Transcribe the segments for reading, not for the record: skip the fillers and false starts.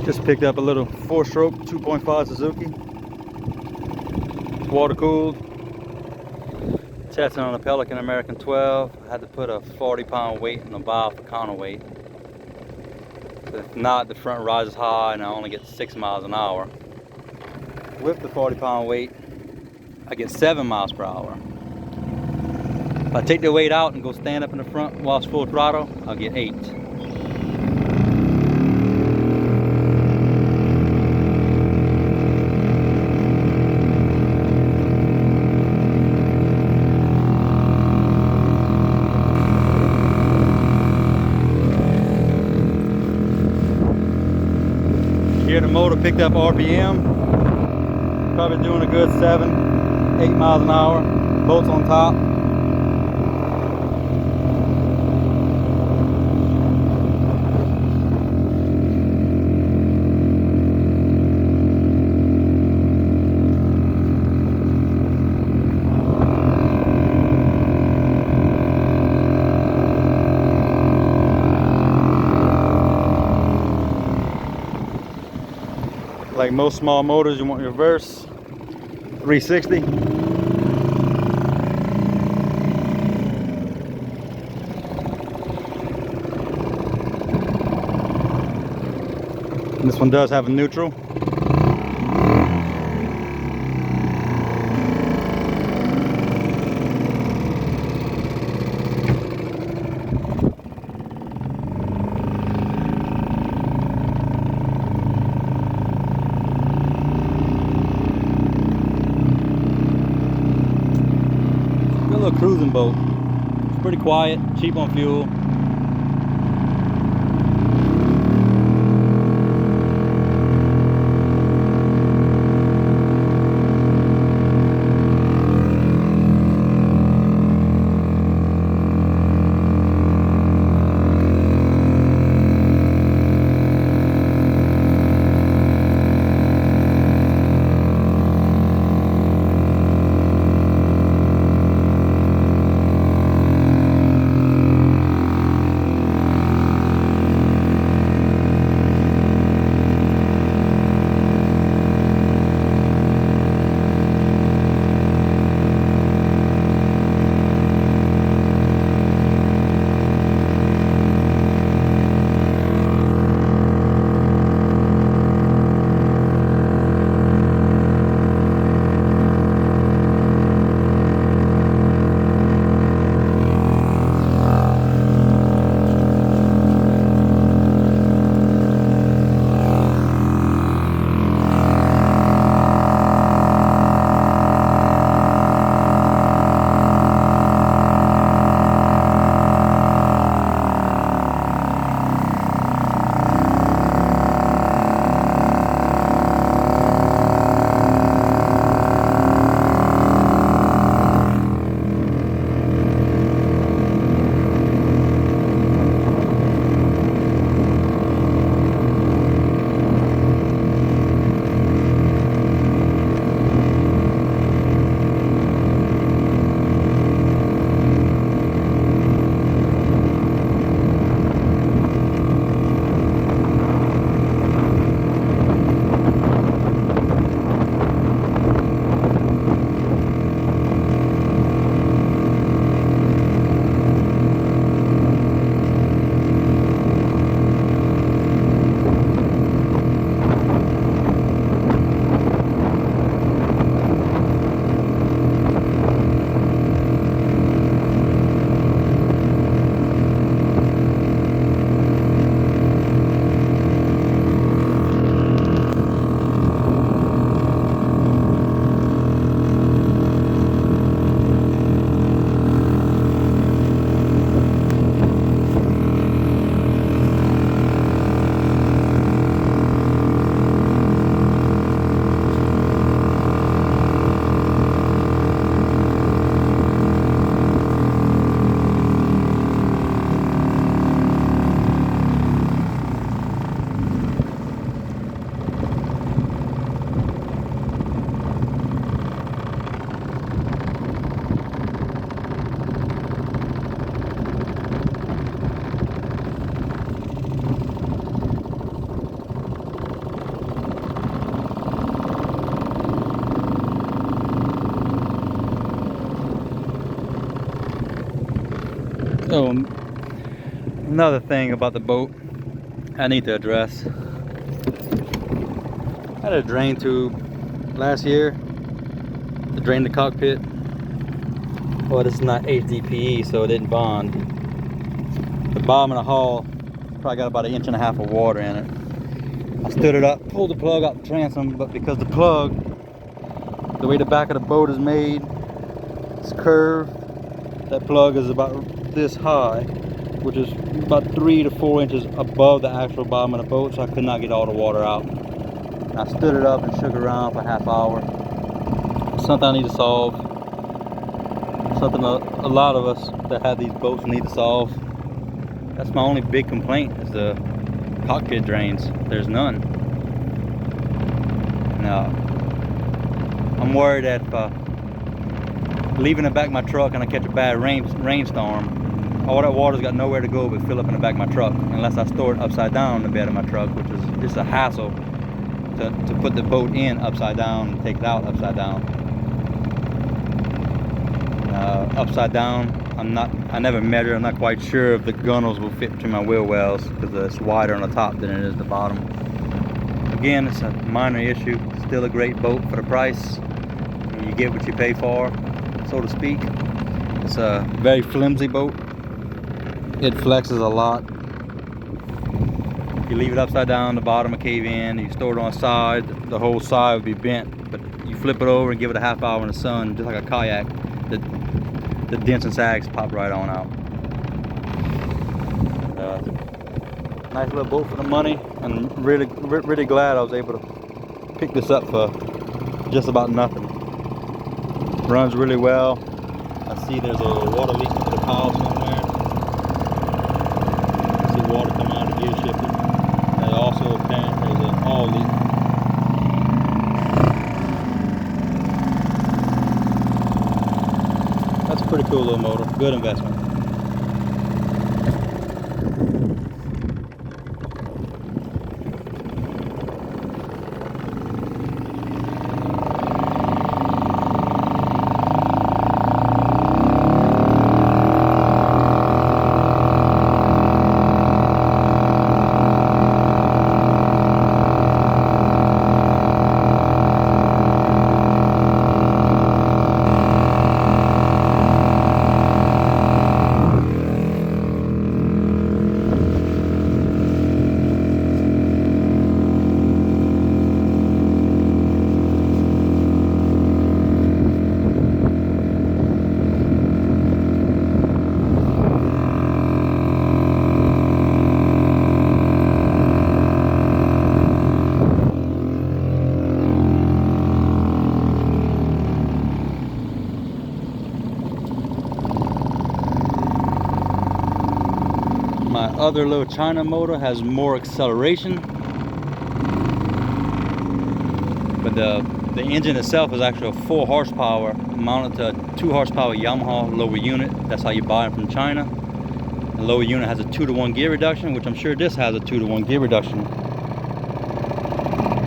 Just picked up a little 4-stroke 2.5 Suzuki. It's water cooled. Testing on a Pelican American 12. I had to put a 40-pound weight in the bow for counterweight. If not, the front rises high and I only get 6 miles an hour. With the 40-pound weight, I get 7 miles per hour. If I take the weight out and go stand up in the front while it's full throttle, I'll get 8. Here the motor picked up RPM. Probably doing a good 7, 8 miles an hour. Bolts on top. Like most small motors, you want reverse 360. This one does have a neutral. Good little cruising boat. It's pretty quiet, cheap on fuel. So another thing about the boat I need to address. I had a drain tube last year to drain the cockpit. Well, this is not HDPE, so it didn't bond. The bottom of the hull probably got about 1.5 inches of water in it. I stood it up, pulled the plug out the transom, but because the plug, the way the back of the boat is made, it's curved. That plug is about this high, which is about 3 to 4 inches above the actual bottom of the boat, so I could not get all the water out. And I stood it up and shook it around for a half hour. Something I need to solve. Something a lot of us that have these boats need to solve. That's my only big complaint, is the cockpit drains. There's none. Now, I'm worried that if leaving the back of my truck and I catch a bad rainstorm, all that water's got nowhere to go but fill up in the back of my truck, unless I store it upside down in the bed of my truck, which is just a hassle to put the boat in upside down and take it out upside down. Upside down, I never measured. I'm not quite sure if the gunnels will fit between my wheel wells, because it's wider on the top than it is the bottom. Again, it's a minor issue. Still a great boat for the price. You get what you pay for, so to speak. It's a very flimsy boat. It flexes a lot. If you leave it upside down, the bottom will cave in. You store it on the side, the whole side would be bent. But you flip it over and give it a half hour in the sun, just like a kayak, the dents and sags pop right on out. Nice little boat for the money, and really glad I was able to pick this up for just about nothing. Runs really well. I see there's a water leak into the pile somewhere. I see water coming out of the gear shifter. And also apparently there's an oil leak. That's a pretty cool little motor. Good investment. My other little China motor has more acceleration, but the engine itself is actually a 4 horsepower mounted to a 2 horsepower Yamaha lower unit. That's how you buy it from China. The lower unit has a 2-to-1 gear reduction, which I'm sure this has a 2-to-1 gear reduction.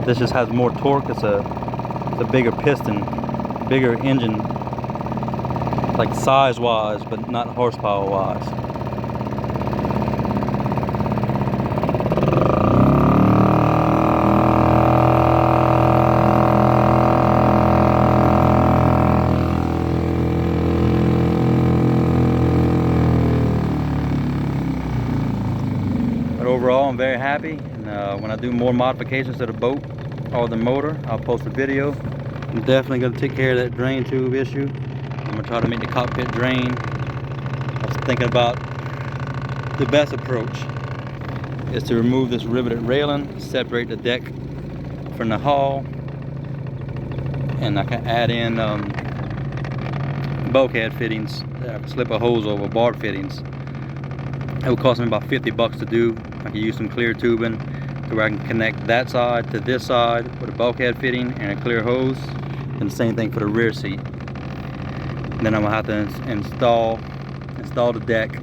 This just has more torque. It's a bigger piston, bigger engine, like size wise, but not horsepower wise. Overall, I'm very happy, and when I do more modifications to the boat or the motor, I'll post a video. I'm definitely going to take care of that drain tube issue. I'm going to try to make the cockpit drain. I was thinking about the best approach is to remove this riveted railing, separate the deck from the hull, and I can add in bulkhead fittings, slip a hose over, bar fittings. It would cost me about $50 to do. I can use some clear tubing to where I can connect that side to this side with a bulkhead fitting and a clear hose, and the same thing for the rear seat. Then I'm gonna have to install the deck,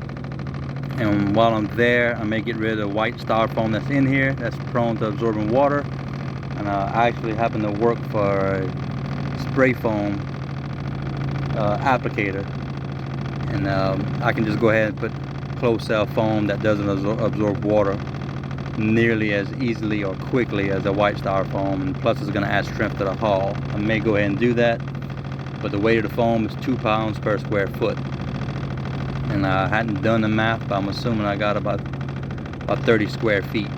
and while I'm there, I may get rid of the white styrofoam that's in here that's prone to absorbing water, and I actually happen to work for a spray foam applicator, and I can just go ahead and put closed cell foam that doesn't absorb water nearly as easily or quickly as a white styrofoam, and plus it's going to add strength to the hull. I may go ahead and do that, but the weight of the foam is 2 pounds per square foot. And I hadn't done the math, but I'm assuming I got about 30 square feet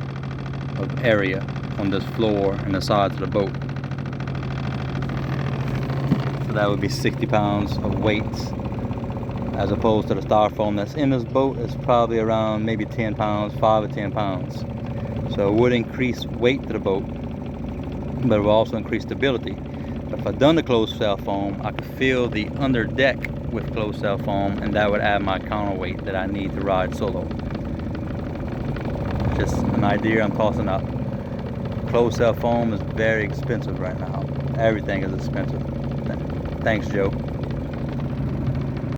of area on this floor and the sides of the boat. So that would be 60 pounds of weights, as opposed to the styrofoam that's in this boat is probably around maybe 10 pounds, 5 or 10 pounds. So it would increase weight to the boat, but it will also increase stability. But if I'd done the closed cell foam, I could fill the under deck with closed cell foam, and that would add my counterweight that I need to ride solo. Just an idea I'm tossing out. Closed cell foam is very expensive right now. Everything is expensive. Thanks, Joe.